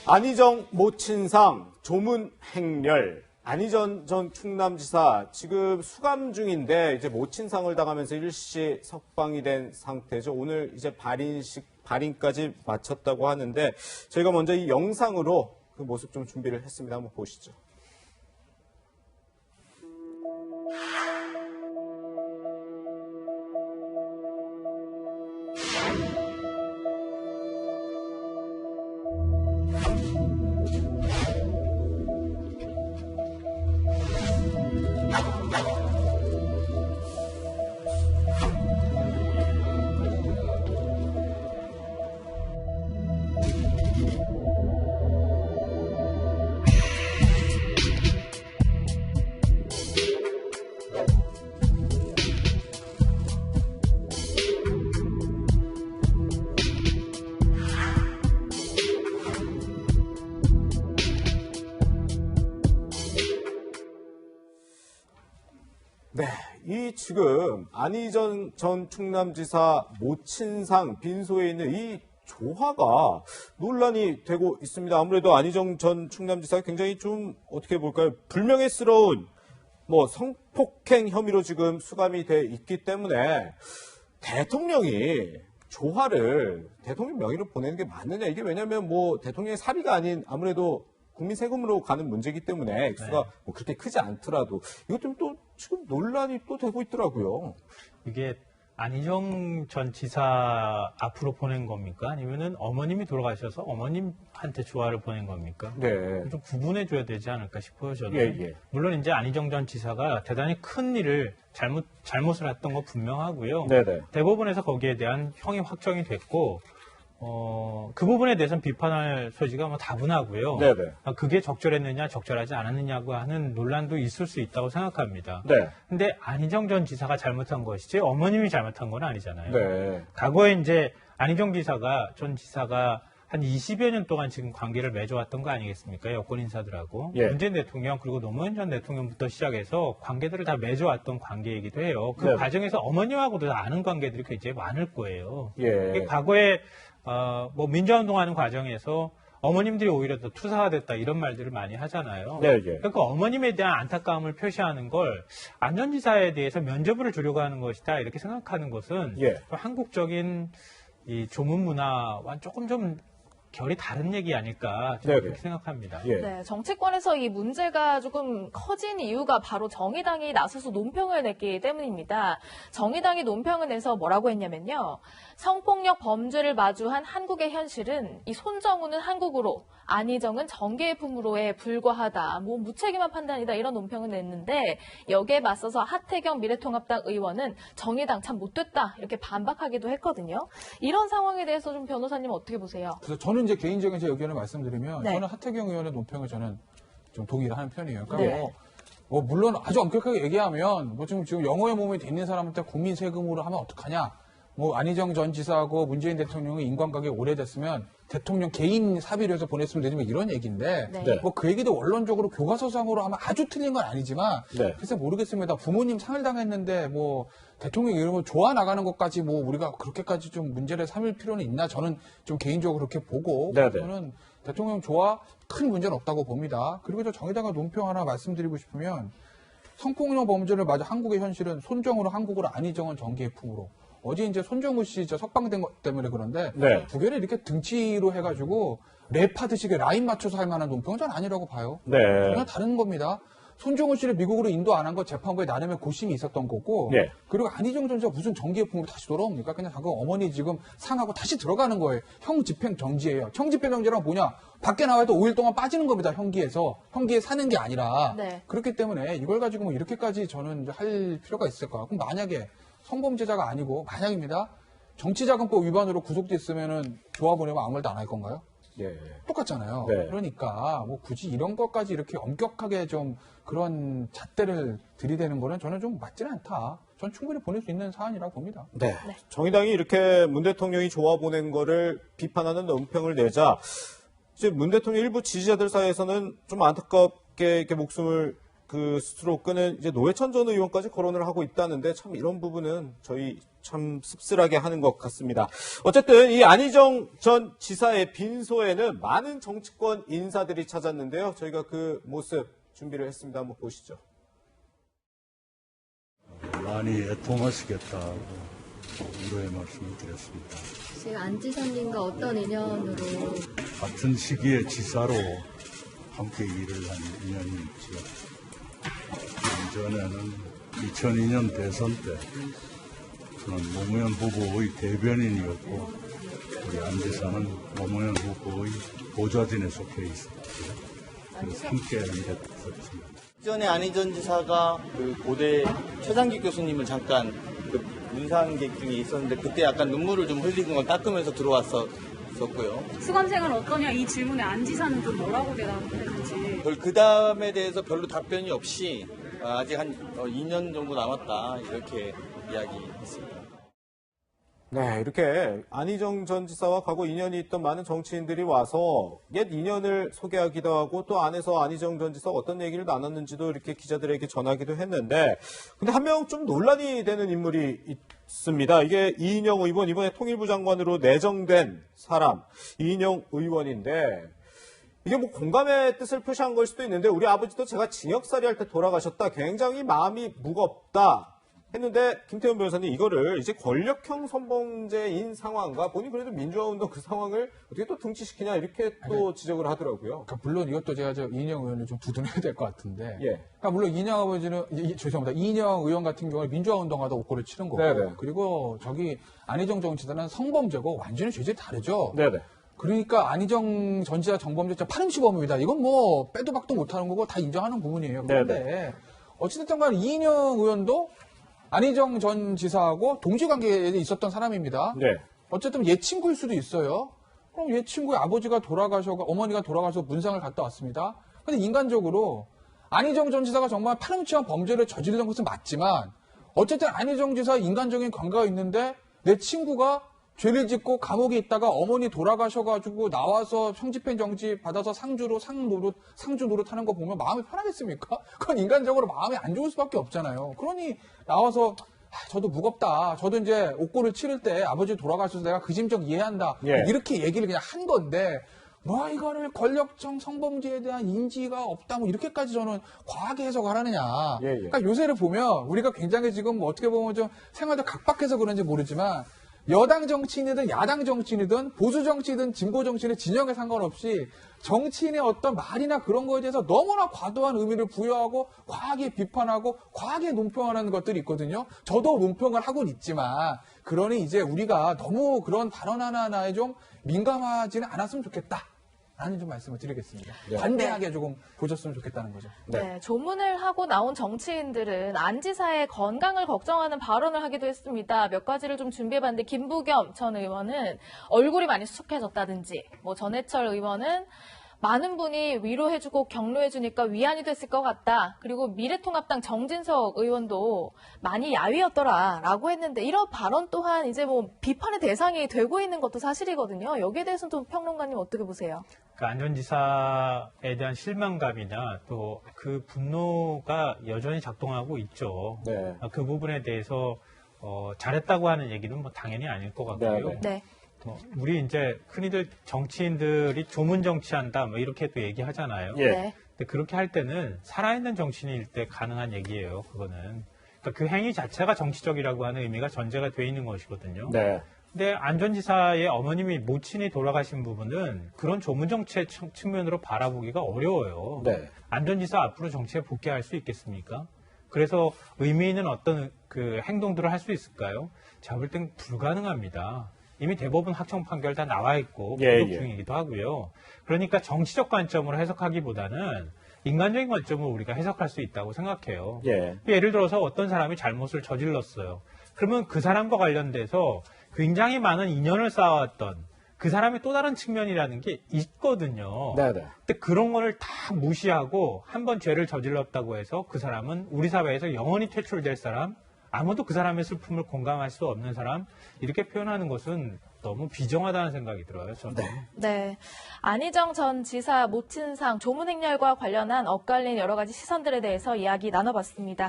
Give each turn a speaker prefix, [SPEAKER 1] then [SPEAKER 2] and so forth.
[SPEAKER 1] 안희정 모친상 조문 행렬. 안희정 전 충남지사 지금 수감 중인데 이제 모친상을 당하면서 일시 석방이 된 상태죠. 오늘 이제 발인까지 마쳤다고 하는데 저희가 먼저 이 영상으로 그 모습 좀 준비를 했습니다. 한번 보시죠. 네, 이 지금 안희정 전 충남지사 모친상 빈소에 있는 이 조화가 논란이 되고 있습니다. 아무래도 안희정 전 충남지사가 굉장히 좀 어떻게 볼까요? 불명예스러운 성폭행 혐의로 지금 수감이 돼 있기 때문에 대통령이 조화를 대통령 명의로 보내는 게 맞느냐? 이게 왜냐하면 대통령의 사비가 아닌 아무래도 국민 세금으로 가는 문제이기 때문에 액수가 그렇게 크지 않더라도 이것 때문에 또 지금 논란이 또 되고 있더라고요.
[SPEAKER 2] 이게 안희정 전 지사 앞으로 보낸 겁니까? 아니면은 어머님이 돌아가셔서 어머님한테 조화를 보낸 겁니까?
[SPEAKER 1] 네.
[SPEAKER 2] 좀 구분해 줘야 되지 않을까 싶어요, 저는.
[SPEAKER 1] 예.
[SPEAKER 2] 물론 이제 안희정 전 지사가 대단히 큰 일을 잘못을 했던 거 분명하고요.
[SPEAKER 1] 네네.
[SPEAKER 2] 대법원에서 거기에 대한 형이 확정이 됐고, 그 부분에 대해서는 비판할 소지가 다분하고요.
[SPEAKER 1] 네네.
[SPEAKER 2] 그게 적절했느냐, 적절하지 않았느냐고 하는 논란도 있을 수 있다고 생각합니다.
[SPEAKER 1] 네.
[SPEAKER 2] 근데 안희정 전 지사가 잘못한 것이지 어머님이 잘못한 건 아니잖아요.
[SPEAKER 1] 네.
[SPEAKER 2] 과거에 이제 안희정 전 지사가 한 20여 년 동안 지금 관계를 맺어왔던 거 아니겠습니까? 여권 인사들하고.
[SPEAKER 1] 예.
[SPEAKER 2] 문재인 대통령 그리고 노무현 전 대통령부터 시작해서 관계들을 다 맺어왔던 관계이기도 해요. 그
[SPEAKER 1] 네.
[SPEAKER 2] 과정에서 어머님하고도 아는 관계들이 굉장히 많을 거예요.
[SPEAKER 1] 예.
[SPEAKER 2] 과거에 민주화운동하는 과정에서 어머님들이 오히려 더 투사가 됐다 이런 말들을 많이 하잖아요.
[SPEAKER 1] 네.
[SPEAKER 2] 그러니까 어머님에 대한 안타까움을 표시하는 걸 안 전 지사에 대해서 면죄부를 주려고 하는 것이다 이렇게 생각하는 것은
[SPEAKER 1] 예.
[SPEAKER 2] 한국적인 이 조문 문화와 조금 좀 결이 다른 얘기 아닐까 저는 그렇게 생각합니다.
[SPEAKER 1] 예.
[SPEAKER 3] 네, 정치권에서 이 문제가 조금 커진 이유가 바로 정의당이 나서서 논평을 냈기 때문입니다. 정의당이 논평을 내서 뭐라고 했냐면요. 성폭력 범죄를 마주한 한국의 현실은 이 손정우는 한국으로, 안희정은 정계의 품으로에 불과하다. 무책임한 판단이다. 이런 논평을 냈는데 여기에 맞서서 하태경 미래통합당 의원은 정의당 참 못됐다. 이렇게 반박하기도 했거든요. 이런 상황에 대해서 좀 변호사님 어떻게 보세요?
[SPEAKER 4] 그래서 저는 이제 개인적인 제 의견을 말씀드리면
[SPEAKER 3] 네.
[SPEAKER 4] 저는 하태경 의원의 논평을 저는 좀 동의를 하는 편이에요. 그러니까
[SPEAKER 3] 네.
[SPEAKER 4] 물론 아주 엄격하게 얘기하면 지금 영어의 몸에 돼 있는 사람한테 국민 세금으로 하면 어떡하냐. 안희정 전 지사하고 문재인 대통령이 인간관계 오래됐으면 대통령 개인 사비로 해서 보냈으면 되지 이런 얘기인데
[SPEAKER 3] 네.
[SPEAKER 4] 그 얘기도 원론적으로 교과서상으로 하면 아주 틀린 건 아니지만
[SPEAKER 1] 네.
[SPEAKER 4] 글쎄 모르겠습니다. 부모님 상을 당했는데 대통령 이름을 좋아 나가는 것까지 우리가 그렇게까지 좀 문제를 삼을 필요는 있나 저는 좀 개인적으로 그렇게 보고
[SPEAKER 1] 네네.
[SPEAKER 4] 저는 대통령 조화 큰 문제는 없다고 봅니다. 그리고 저 정의당의 논평 하나 말씀드리고 싶으면 성폭력 범죄를 맞아 한국의 현실은 손정우로 한국으로 안희정은 정계의 품으로 어제 이제 손정우 씨 석방된 것 때문에 그런데
[SPEAKER 1] 네.
[SPEAKER 4] 두 개를 이렇게 등치로 해가지고 랩하듯이 라인 맞춰서 할 만한 논평은 전 아니라고 봐요.
[SPEAKER 1] 네.
[SPEAKER 4] 전혀 다른 겁니다. 손정우 씨를 미국으로 인도 안 한 거 재판부에 나름의 고심이 있었던 거고
[SPEAKER 1] 네.
[SPEAKER 4] 그리고 안희정 전 지사가 무슨 정계의 품으로 다시 돌아옵니까? 그냥 자꾸 어머니 지금 상하고 다시 들어가는 거예요. 형 집행 정지예요. 형 집행 정지란 뭐냐? 밖에 나와도 5일 동안 빠지는 겁니다. 형기에서. 형기에 사는 게 아니라.
[SPEAKER 3] 네.
[SPEAKER 4] 그렇기 때문에 이걸 가지고 이렇게까지 저는 할 필요가 있을까? 그럼 만약에 성범죄자가 아니고 만약입니다. 정치자금법 위반으로 구속됐으면은 조화 보내면 아무 말도 안 할 건가요?
[SPEAKER 1] 예.
[SPEAKER 4] 똑같잖아요.
[SPEAKER 1] 네.
[SPEAKER 4] 그러니까 굳이 이런 것까지 이렇게 엄격하게 좀 그런 잣대를 들이대는 거는 저는 좀 맞지는 않다. 전 충분히 보낼 수 있는 사안이라고 봅니다.
[SPEAKER 1] 네. 정의당이 이렇게 문 대통령이 조화 보낸 거를 비판하는 논평을 내자 이제 문 대통령 일부 지지자들 사이에서는 좀 안타깝게 이렇게 목숨을 그 스스로 끄는 이제 노회찬 전 의원까지 거론을 하고 있다는데 참 이런 부분은 저희 참 씁쓸하게 하는 것 같습니다. 어쨌든 이 안희정 전 지사의 빈소에는 많은 정치권 인사들이 찾았는데요. 저희가 그 모습 준비를 했습니다. 한번 보시죠.
[SPEAKER 5] 많이 애통하시겠다고 위로의 말씀을 드렸습니다.
[SPEAKER 6] 지금 안 지사님과 어떤 인연으로
[SPEAKER 5] 같은 시기에 지사로 함께 일을 한 인연이 있죠. 전에는 2002년 대선 때 저는 노무현 후보의 대변인이었고 우리 안 지사는 노무현 후보의 보좌진에 속해 있었고요. 그래서 함께 일했었습니다.
[SPEAKER 7] 전에 안희정 지사가 그 고대 최상기 교수님을 잠깐 그 문상객 중에 있었는데 그때 약간 눈물을 좀 흘리는 걸 닦으면서 들어왔었고요.
[SPEAKER 8] 수감 생활 어떠냐 이 질문에 안 지사는 좀 뭐라고 대답했는지.
[SPEAKER 7] 그 다음에 대해서 별로 답변이 없이 아직 한 2년 정도 남았다 이렇게 이야기했습니다.
[SPEAKER 1] 네, 이렇게 안희정 전 지사와 과거 인연이 있던 많은 정치인들이 와서 옛 인연을 소개하기도 하고 또 안에서 안희정 전 지사가 어떤 얘기를 나눴는지도 이렇게 기자들에게 전하기도 했는데 근데 한 명 좀 논란이 되는 인물이 있습니다. 이게 이인영 의원, 이번에 통일부 장관으로 내정된 사람, 이인영 의원인데 이게 뭐 공감의 뜻을 표시한 걸 수도 있는데 우리 아버지도 제가 징역살이 할 때 돌아가셨다. 굉장히 마음이 무겁다. 했는데 김태훈 변호사님 이거를 이제 권력형 성범죄인 상황과 본인 그래도 민주화운동 그 상황을 어떻게 또 등치시키냐 이렇게 또 지적을 하더라고요.
[SPEAKER 4] 그러니까 물론 이것도 제가 이인영 의원을 좀 두둔해야 될 것 같은데.
[SPEAKER 1] 예.
[SPEAKER 4] 그러니까 물론 이인영 아버지는 죄송합니다. 이인영 의원 같은 경우는 민주화 운동하다 옥고를 치른 거고.
[SPEAKER 1] 네네.
[SPEAKER 4] 그리고 저기 안희정 정치자는 성범죄고 완전히 죄질이 다르죠.
[SPEAKER 1] 네네.
[SPEAKER 4] 그러니까 안희정 전지사 정범죄 파렴치범입니다. 이건 뭐 빼도 박도 못하는 거고 다 인정하는 부분이에요. 그런데 어찌됐든 간에 이인영 의원도 안희정 전 지사하고 동지관계에 있었던 사람입니다.
[SPEAKER 1] 네.
[SPEAKER 4] 어쨌든 옛 친구일 수도 있어요. 그럼 옛 친구의 아버지가 어머니가 돌아가셔서 문상을 갔다 왔습니다. 근데 인간적으로 안희정 전 지사가 정말 파렴치한 범죄를 저지르는 것은 맞지만 어쨌든 안희정 지사 인간적인 관계가 있는데 내 친구가 죄를 짓고 감옥에 있다가 어머니 돌아가셔가지고 나와서 형집행 정지 받아서 상주 노릇하는 거 보면 마음이 편하겠습니까? 그건 인간적으로 마음이 안 좋을 수밖에 없잖아요. 그러니 나와서 저도 무겁다. 저도 이제 옥고를 치를 때 아버지 돌아가셔서 내가 그 심정 이해한다.
[SPEAKER 1] 예.
[SPEAKER 4] 이렇게 얘기를 그냥 한 건데 뭐 이거를 권력적 성범죄에 대한 인지가 없다 뭐 이렇게까지 저는 과하게 해석을 하느냐.
[SPEAKER 1] 예, 예.
[SPEAKER 4] 그러니까 요새를 보면 우리가 굉장히 지금 뭐 어떻게 보면 좀 생활도 각박해서 그런지 모르지만 여당 정치인이든 야당 정치인이든 보수 정치든 진보 정치인의 진영에 상관없이 정치인의 어떤 말이나 그런 거에 대해서 너무나 과도한 의미를 부여하고 과하게 비판하고 과하게 논평하는 것들이 있거든요. 저도 논평을 하고는 있지만 그러니 이제 우리가 너무 그런 발언 하나하나에 좀 민감하지는 않았으면 좋겠다. 라는 좀 말씀을 드리겠습니다.
[SPEAKER 1] 네.
[SPEAKER 4] 관대하게 조금 보셨으면 좋겠다는 거죠.
[SPEAKER 3] 네, 조문을 하고 나온 정치인들은 안 지사의 건강을 걱정하는 발언을 하기도 했습니다. 몇 가지를 좀 준비해봤는데 김부겸 전 의원은 얼굴이 많이 수척해졌다든지 뭐 전해철 의원은 많은 분이 위로해주고 격려해주니까 위안이 됐을 것 같다. 그리고 미래통합당 정진석 의원도 많이 야위였더라라고 했는데 이런 발언 또한 이제 뭐 비판의 대상이 되고 있는 것도 사실이거든요. 여기에 대해서는 또 평론가님 어떻게 보세요?
[SPEAKER 2] 그 안 전 지사에 대한 실망감이나 또 그 분노가 여전히 작동하고 있죠.
[SPEAKER 1] 네.
[SPEAKER 2] 그 부분에 대해서 잘했다고 하는 얘기는 뭐 당연히 아닐 것 같고요.
[SPEAKER 1] 네,
[SPEAKER 3] 네.
[SPEAKER 2] 우리 이제 흔히들 정치인들이 조문 정치한다 뭐 이렇게 또 얘기하잖아요.
[SPEAKER 1] 예.
[SPEAKER 3] 네.
[SPEAKER 2] 근데 그렇게 할 때는 살아있는 정치인일 때 가능한 얘기예요. 그거는. 그러니까 그 행위 자체가 정치적이라고 하는 의미가 전제가 돼 있는 것이거든요.
[SPEAKER 1] 네.
[SPEAKER 2] 근데 안 전 지사의 어머님이 모친이 돌아가신 부분은 그런 조문 정치의 측면으로 바라보기가 어려워요.
[SPEAKER 1] 네.
[SPEAKER 2] 안 전 지사 앞으로 정치에 복귀할 수 있겠습니까? 그래서 의미 있는 어떤 그 행동들을 할 수 있을까요? 제가 볼 땐 불가능합니다. 이미 대법원 확정 판결 다 나와 있고
[SPEAKER 1] 예,
[SPEAKER 2] 구속
[SPEAKER 1] 예.
[SPEAKER 2] 중이기도 하고요. 그러니까 정치적 관점으로 해석하기보다는 인간적인 관점으로 우리가 해석할 수 있다고 생각해요.
[SPEAKER 1] 예.
[SPEAKER 2] 예를 들어서 어떤 사람이 잘못을 저질렀어요. 그러면 그 사람과 관련돼서 굉장히 많은 인연을 쌓아왔던 그 사람의 또 다른 측면이라는 게 있거든요.
[SPEAKER 1] 네네.
[SPEAKER 2] 근데 그런 거를 다 무시하고 한 번 죄를 저질렀다고 해서 그 사람은 우리 사회에서 영원히 퇴출될 사람, 아무도 그 사람의 슬픔을 공감할 수 없는 사람 이렇게 표현하는 것은 너무 비정하다는 생각이 들어요. 저는.
[SPEAKER 3] 네. 안희정 전 지사 모친상 조문 행렬과 관련한 엇갈린 여러 가지 시선들에 대해서 이야기 나눠봤습니다.